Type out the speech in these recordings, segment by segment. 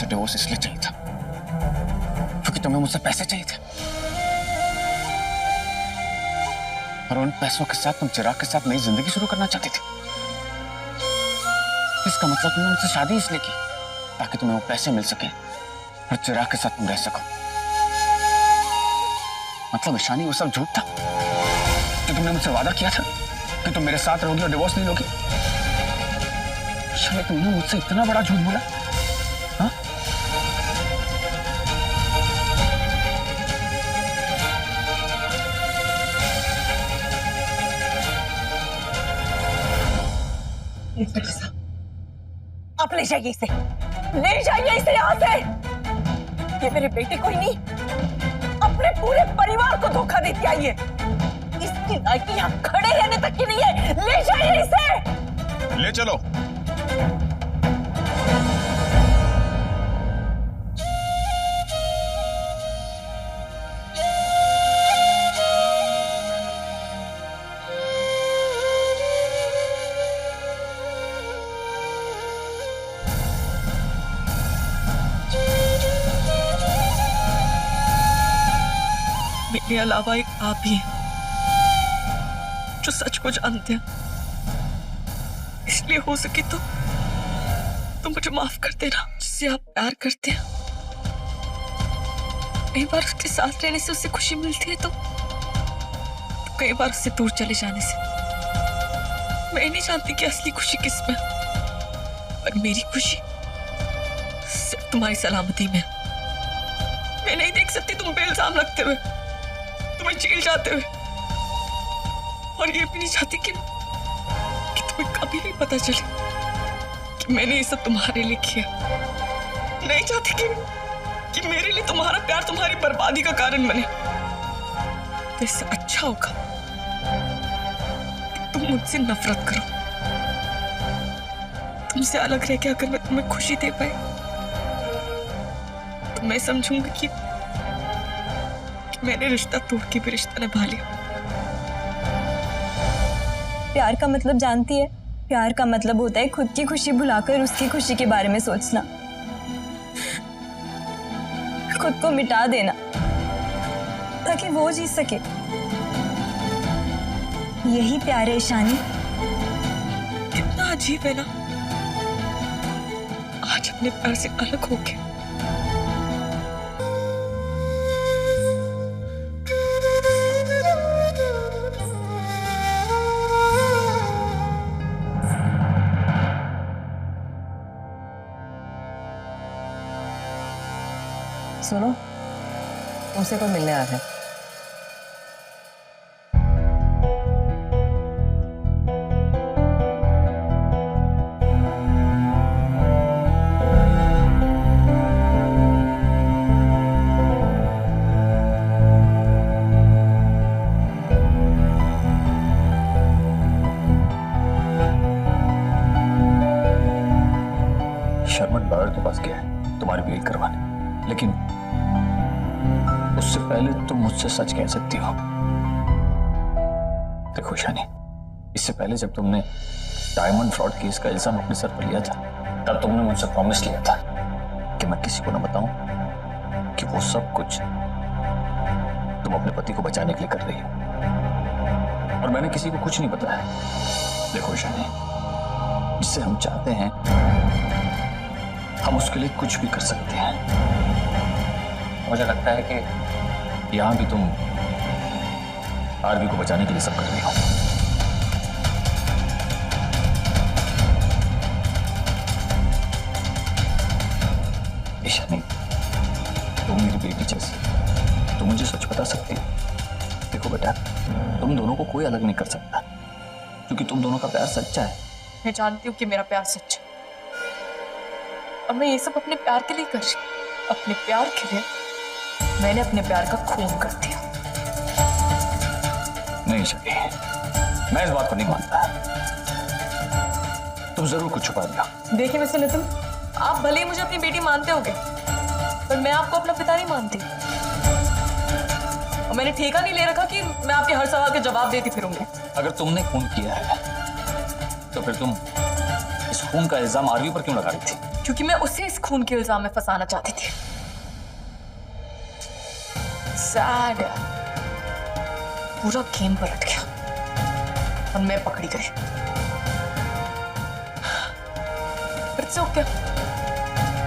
मुझसे डिवोर्स इसलिए चाहिए था क्योंकि तुम्हें मुझसे पैसे चाहिए थे, और उन पैसों के साथ तुम चिराग के साथ नई जिंदगी शुरू करना चाहती थी। इसका मतलब तुमने मुझसे शादी इसलिए की ताकि तुम्हें वो पैसे मिल सके और चिराग के साथ तुम रह सको। मतलब ईशानी वो सब झूठ था जो तुमने मुझसे वादा किया था कि तुम मेरे साथ रहोगी और डिवोर्स नहीं लोगी। शायद तुमने मुझसे इतना बड़ा झूठ बोला। हाँ? इंस्पेक्टर साहब, आप ले जाइए इसे, ले जाइए इसे यहाँ से। ये मेरे बेटे को ही नहीं, अपने पूरे परिवार को धोखा देती आई है। इसकी लायकी यहाँ खड़े रहने तक की नहीं है। ले जाइए इसे। ले चलो। मेरे अलावा एक आप भी हैं जो सच को जानते हैं, इसलिए हो सके तो मुझे माफ कर देना। जिससे आप प्यार करते हैं, कई बार उसके साथ रहने से उसे खुशी मिलती है तो कई बार उससे दूर चले जाने से। मैं नहीं जानती कि असली खुशी किस में, पर मेरी खुशी सिर्फ तुम्हारी सलामती में। मैं नहीं देख सकती तुम पे इल्जाम लगते हुए, तुम्हें जेल जाते हुए, और ये भी नहीं चाहती कि तुम्हें कभी भी पता चले कि मैंने ये सब तुम्हारे लिए किया। नहीं चाहती कि मेरे लिए तुम्हारा प्यार तुम्हारी बर्बादी का कारण बने। तो इससे अच्छा होगा कि तुम मुझसे नफरत करो। तुमसे अलग रह के अगर मैं तुम्हें खुशी दे पाई तो मैं समझूंगी कि मैंने रिश्ता तोड़ के भी रिश्ता निभा लिया। प्यार का मतलब जानती है? प्यार का मतलब होता है खुद की खुशी भुलाकर उसकी खुशी के बारे में सोचना, खुद को मिटा देना ताकि वो जी सके। यही प्यार है ईशानी। कितना अजीब है ना, आज अपने प्यार से अलग हो गए। सुनो, तुमसे कोई मिलने आया है। शर्मन लॉयर के पास गया है तुम्हारी विल करवाने, लेकिन उससे पहले तुम मुझसे सच कह सकती हो। देखो शानी, इससे पहले जब तुमने डायमंड फ्रॉड केस का इल्जाम अपने सर पर लिया था, तब तुमने मुझसे प्रॉमिस लिया था कि मैं किसी को ना बताऊं कि वो सब कुछ तुम अपने पति को बचाने के लिए कर रही हो, और मैंने किसी को कुछ नहीं बताया। देखो शानी, जिसे हम चाहते हैं हम उसके लिए कुछ भी कर सकते हैं। मुझे लगता है कि यहां भी तुम आरवी को बचाने के लिए सब कर रही हो। ईशानी, तुम मेरी बेटी जैसी, तुम मुझे सच बता सकती हो। देखो बेटा, तुम दोनों को कोई अलग नहीं कर सकता क्योंकि तुम दोनों का प्यार सच्चा है। मैं जानती हूँ कि मेरा प्यार सच है, और मैं ये सब अपने प्यार के लिए कर रही हूँ। अपने प्यार के लिए मैंने अपने प्यार का खून कर दिया। नहीं शादी, मैं इस बात को नहीं मानता। तुम जरूर कुछ छुपा दिया। देखिए मिस्टर नितिन, आप भले ही मुझे अपनी बेटी मानते होगे, पर मैं आपको अपना पिता नहीं मानती। और मैंने ठेका नहीं ले रखा कि मैं आपके हर सवाल के जवाब देती फिरूंगी। अगर तुमने खून किया है तो फिर तुम इस खून का इल्जाम आरवी पर क्यों लगा रही थी? क्योंकि मैं उसे इस खून के इल्जाम में फंसाना चाहती थी। सैड, पूरा गेम पलट गया और मैं पकड़ी गई। इट्स ओके,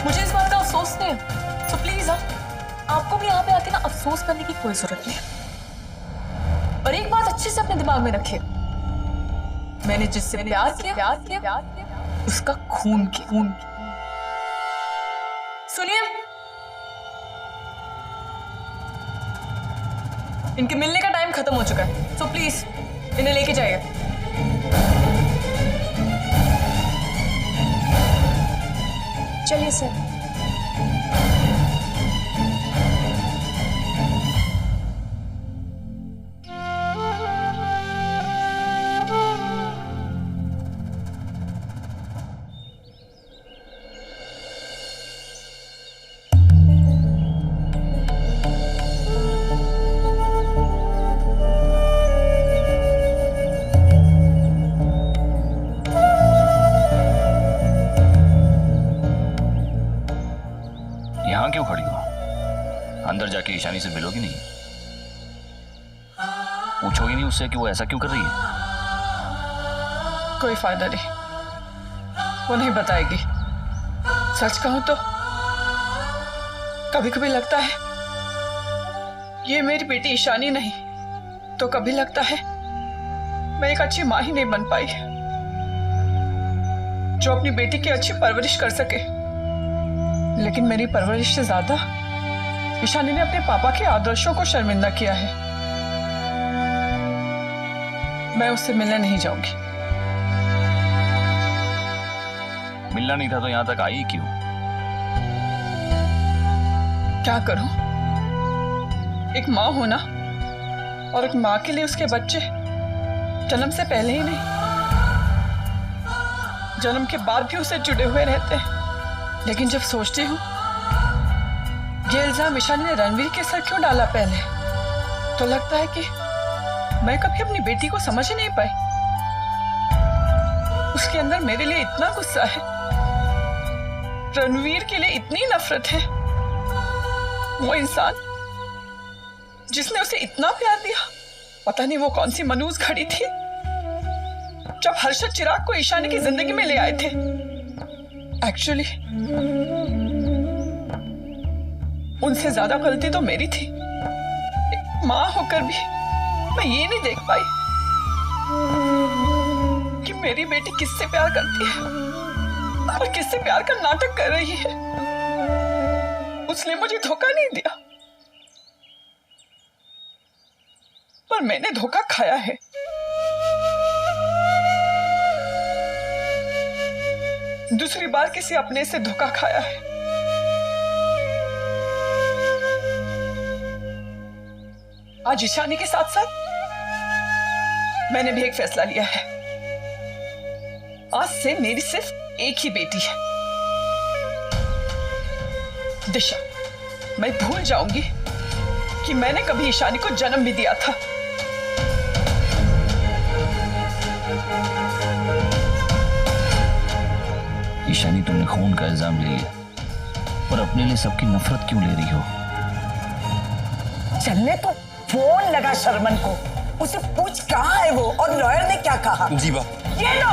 मुझे इस बात का अफसोस नहीं है। सो प्लीज आपको भी यहाँ पे आके ना अफसोस करने की कोई जरूरत नहीं है। और एक बात अच्छे से अपने दिमाग में रखिए, मैंने जिससे प्यार किया उसका खून किया। सुनिए, इनके मिलने का टाइम खत्म हो चुका है, सो प्लीज इन्हें लेके जाइए। चलिए सर। यहाँ क्यों खड़ी हो? अंदर जाके ईशानी से मिलोगी नहीं? पूछोगी नहीं उससे कि वो ऐसा क्यों कर रही है? कोई फायदा नहीं, वो नहीं बताएगी। सच कहूं तो कभी कभी लगता है ये मेरी बेटी ईशानी नहीं, तो कभी लगता है मैं एक अच्छी माँ ही नहीं बन पाई जो अपनी बेटी की अच्छी परवरिश कर सके। लेकिन मेरी परवरिश से ज्यादा ईशानी ने अपने पापा के आदर्शों को शर्मिंदा किया है। मैं उससे मिलने नहीं जाऊंगी। मिलना नहीं था तो यहाँ तक आई क्यों? क्या करूं? एक माँ होना और एक माँ के लिए उसके बच्चे जन्म से पहले ही नहीं, जन्म के बाद भी उससे जुड़े हुए रहते हैं। लेकिन जब सोचती हूँ ये इल्जाम ईशानी ने रणवीर के सर क्यों डाला पहले, तो लगता है कि मैं कभी अपनी बेटी को समझ ही नहीं पाई। उसके अंदर मेरे लिए इतना गुस्सा है, रणवीर के लिए इतनी नफरत है। वो इंसान जिसने उसे इतना प्यार दिया, पता नहीं वो कौन सी मनूस घड़ी थी जब हर्षद चिराग को ईशानी की जिंदगी में ले आए थे। एक्चुअली उनसे ज्यादा गलती तो मेरी थी। एक माँ होकर भी मैं ये नहीं देख पाई कि मेरी बेटी किससे प्यार करती है और किससे प्यार का नाटक कर रही है। उसने मुझे धोखा नहीं दिया, पर मैंने धोखा खाया है। दूसरी बार किसी अपने से धोखा खाया है। आज ईशानी के साथ साथ मैंने भी एक फैसला लिया है। आज से मेरी सिर्फ एक ही बेटी है, दिशा। मैं भूल जाऊंगी कि मैंने कभी ईशानी को जन्म भी दिया था। ईशानी, तुमने खून का इल्जाम ले लिया, पर अपने लिए सबकी नफरत क्यों ले रही हो? चलने तो फोन लगा शर्मन को, उसे पूछ कहाँ है वो और लॉयर ने क्या कहा। जी बाप। ये लो,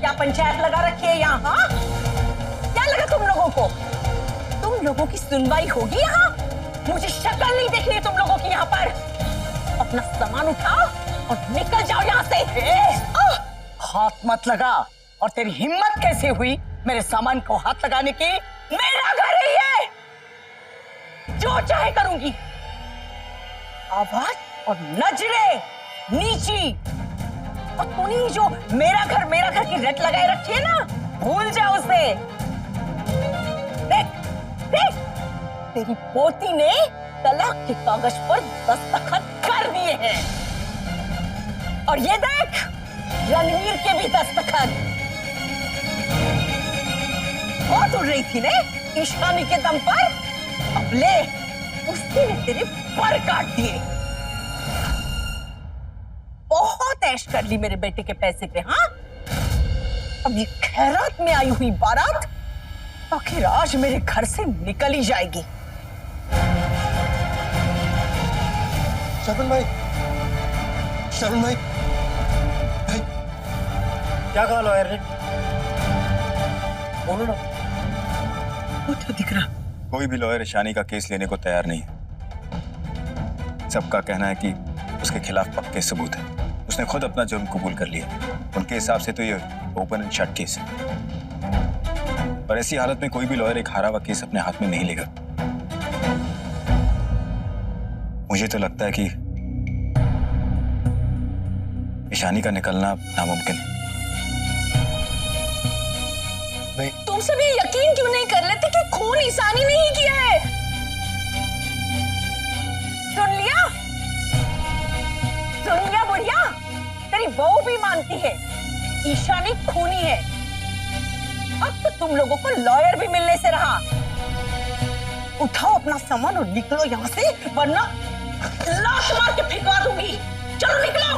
क्या पंचायत लगा रखी है यहाँ? हाँ? क्या लगा तुम लोगों को? तुम लोगों की सुनवाई होगी यहाँ? मुझे शक्ल नहीं देख रही तुम लोगों की यहाँ पर। अपना सामान उठाओ और निकल जाओ यहाँ से। हाथ मत लगा। और तेरी हिम्मत कैसे हुई मेरे सामान को हाथ लगाने की? मेरा घर है ये, जो चाहे करूंगी। आवाज और नजरें नीची। और तूने जो मेरा घर की रट लगाए रखी है ना, भूल जा उसे। देख देख, तेरी पोती ने तलाक के कागज पर दस्तखत कर दिए हैं, और ये देख रणवीर के भी दस्तखत। बहुत उड़ रही थी ने ईशानी के दम पर, अब ले, उसने तेरे पर काट दिए। बहुत ऐश कर ली मेरे बेटे के पैसे पे। हाँ, अब ये खैरात में आई हुई बारात आखिर आज मेरे घर से निकल ही जाएगी। शरण भाई, शरण भाई, भाई क्या कहा लॉयर ने? बोलो ना। वो तो दिख रहा। कोई भी लॉयर ईशानी का केस लेने को तैयार नहीं है। सबका कहना है कि उसके खिलाफ पक्के सबूत है। उसने खुद अपना जुर्म कबूल कर लिया। उनके हिसाब से तो ये ओपन एंड शट केस है। पर ऐसी हालत में कोई भी लॉयर एक हारा हुआ केस अपने हाथ में नहीं लेगा। मुझे तो लगता है कि ईशानी का निकलना नामुमकिन है। तुम सब ये यकीन क्यों नहीं कर लेते कि खून ईशानी ने ही किया है? सुन लिया? सुन लिया बुढ़िया? तेरी बहू भी मानती है ईशानी खूनी है। अब तो तुम लोगों को लॉयर भी मिलने से रहा। उठाओ अपना सामान और निकलो यहाँ से, वरना लात मार के फेंकवा दूंगी। चलो निकलो।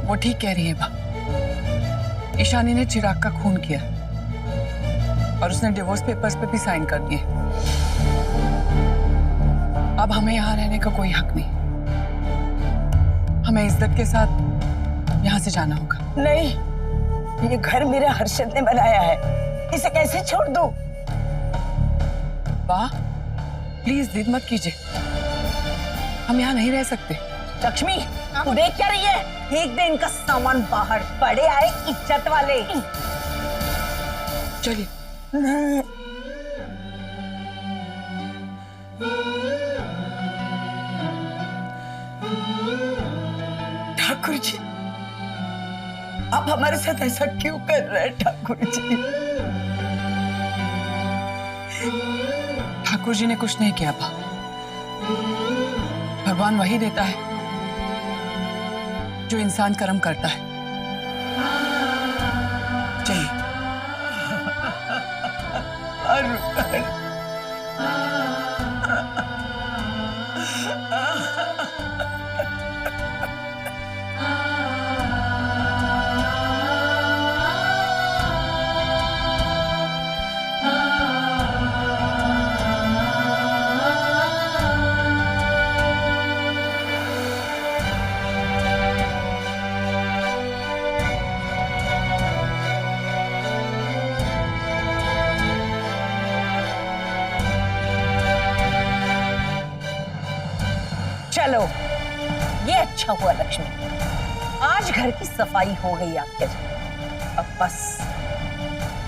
वो ठीक कह रही है बा। ईशानी ने चिराग का खून किया और उसने डिवोर्स पेपर्स पे भी साइन कर दिए। अब हमें यहाँ रहने का कोई हक नहीं। हमें इज्जत के साथ यहाँ से जाना होगा। नहीं, ये घर मेरे हर्षद ने बनाया है, इसे कैसे छोड़ दूं? बा, प्लीज जिद मत कीजिए। हम यहाँ नहीं रह सकते। लक्ष्मी, तू देख क्या रही है? एक दिन इनका सामान बाहर पड़े आए इज्जत वाले। चलिए। ठाकुर जी, आप हमारे साथ ऐसा क्यों कर रहे हैं ठाकुर जी? ठाकुर जी ने कुछ नहीं किया बा। भगवान वही देता है जो इंसान कर्म करता है। चलिए। चलो, ये अच्छा हुआ लक्ष्मी, आज घर की सफाई हो गई आखिर। अब बस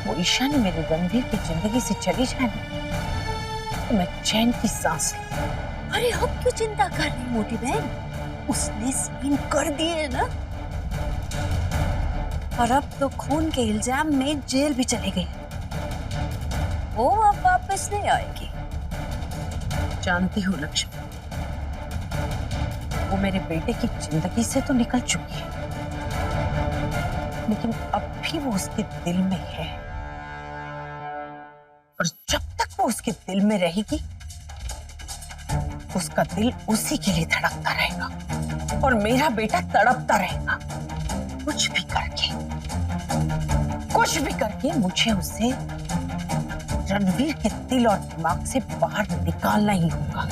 वो ईशानी मेरे रणवीर की जिंदगी से चली जाए ना, तो मैं चैन की सांस लूं। अरे अब क्यों चिंता कर रही मोटी बहन? उसने साइन कर दिए ना, और अब तो खून के इल्जाम में जेल भी चले गए। वो अब वापस नहीं आएगी। जानती हूँ लक्ष्मी, वो मेरे बेटे की जिंदगी से तो निकल चुकी है, लेकिन अब भी वो उसके दिल में है। और जब तक वो उसके दिल में रहेगी, उसका दिल उसी के लिए धड़कता रहेगा और मेरा बेटा तड़पता रहेगा। कुछ भी करके मुझे उसे रणवीर के दिल और दिमाग से बाहर निकालना ही होगा।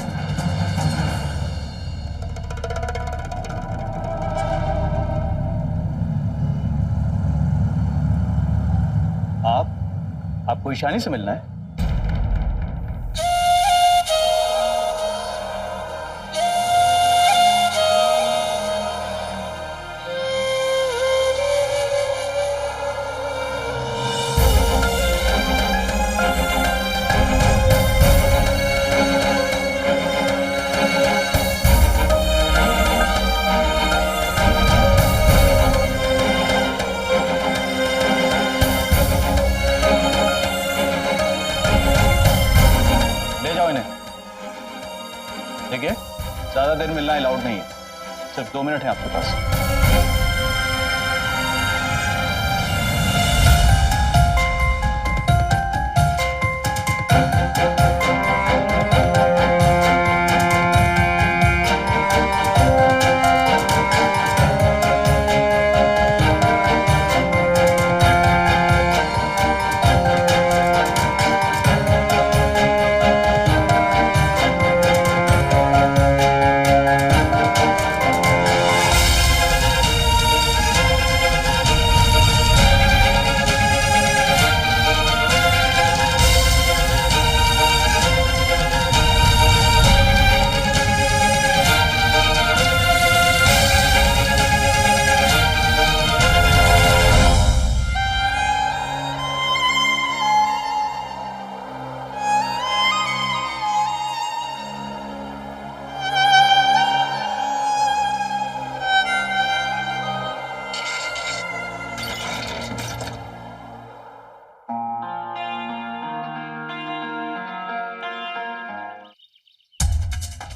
आपको ईशानी से मिलना है? देखिए, ज्यादा देर मिलना अलाउड नहीं है। सिर्फ 2 मिनट है आपके पास।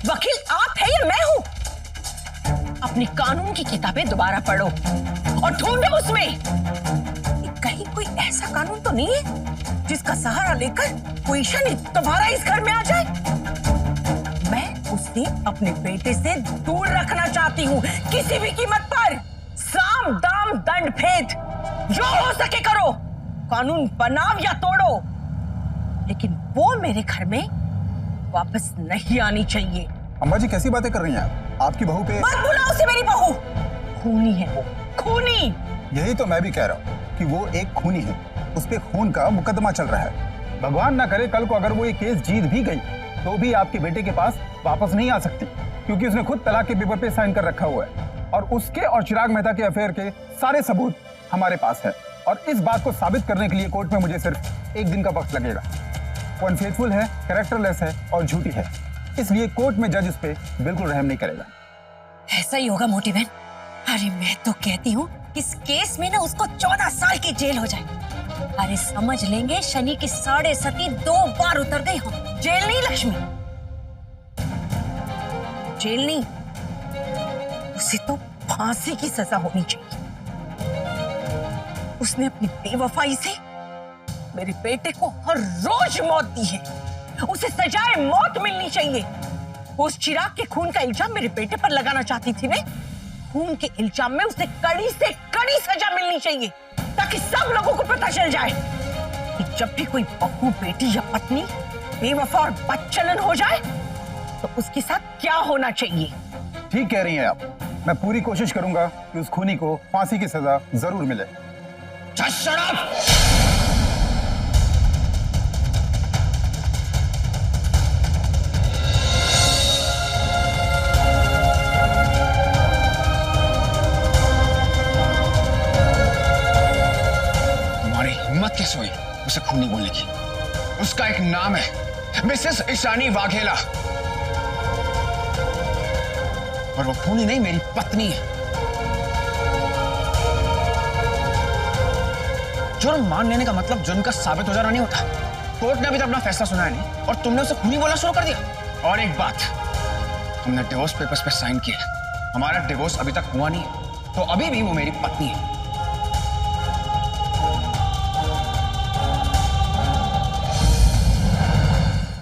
वकील आप है या मैं हूं? अपनी कानून की किताबें दोबारा पढ़ो और ढूंढो उसमें कहीं कोई ऐसा कानून तो नहीं है जिसका सहारा लेकर कोई शनि तुम्हारा इस घर में आ जाए। मैं उसे अपने बेटे से दूर रखना चाहती हूँ किसी भी कीमत पर। साम दाम दंड भेद जो हो सके करो, कानून बनाओ या तोड़ो, लेकिन वो मेरे घर में वापस नहीं आनी चाहिए। अम्मा जी कैसी बातें कर रही हैं आप? आपकी बहू पे मत बुलाओ उसे मेरी बहू। खूनी है वो, खूनी। यही तो मैं भी कह रहा हूँ कि वो एक खूनी है। उस पे खून का मुकदमा चल रहा है। भगवान ना करे कल को अगर वो ये केस जीत भी गई तो भी आपके बेटे के पास वापस नहीं आ सकती, क्योंकि उसने खुद तलाक के पेपर पे साइन कर रखा हुआ है और उसके और चिराग मेहता के अफेयर के सारे सबूत हमारे पास है। और इस बात को साबित करने के लिए कोर्ट में मुझे सिर्फ 1 दिन का वक्त लगेगा। वो अनफेथफुल है, कैरेक्टरलेस है और झूठी है, इसलिए कोर्ट में जज उस पे बिल्कुल रहम नहीं करेगा। ऐसा ही होगा मोटी बहन। अरे मैं तो कहती हूँ इस केस में ना उसको 14 साल की जेल हो जाए। अरे समझ लेंगे शनि की 7.5 2 बार उतर गई हो। जेल नहीं लक्ष्मी, जेल नहीं, उसे तो फांसी की सजा होनी चाहिए। उसने अपनी बेवफाई से मेरे बेटे को हर रोज मौत दी है। उसे सजाए मौत मिलनी चाहिए। उस चिराग के खून का इल्जाम मेरे बेटे पर लगाना चाहती थी मैं। खून के इल्जाम में उसे कड़ी से कड़ी सजा मिलनी चाहिए ताकि सब लोगों को पता चल जाए कि जब भी कोई बहू, बेटी या पत्नी बेवफा और बदचलन हो जाए तो उसके साथ क्या होना चाहिए। ठीक कह रही हैं आप। मैं पूरी कोशिश करूंगा कि उस खूनी को फांसी की सजा जरूर मिले। हिम्मत कैसे हुई उसे खूनी बोलने की? उसका एक नाम है, मिसेस ईशानी वाघेला, और वो खूनी नहीं, मेरी पत्नी है। जुर्म मान लेने का मतलब जुर्म का साबित हो जाना नहीं होता। कोर्ट ने अभी तक अपना फैसला सुनाया नहीं और तुमने उसे खूनी बोलना शुरू कर दिया। और एक बात, हमने डिवोर्स पेपर्स पे साइन किया। हमारा डिवोर्स अभी तक हुआ नहीं है, तो अभी भी वो मेरी पत्नी है।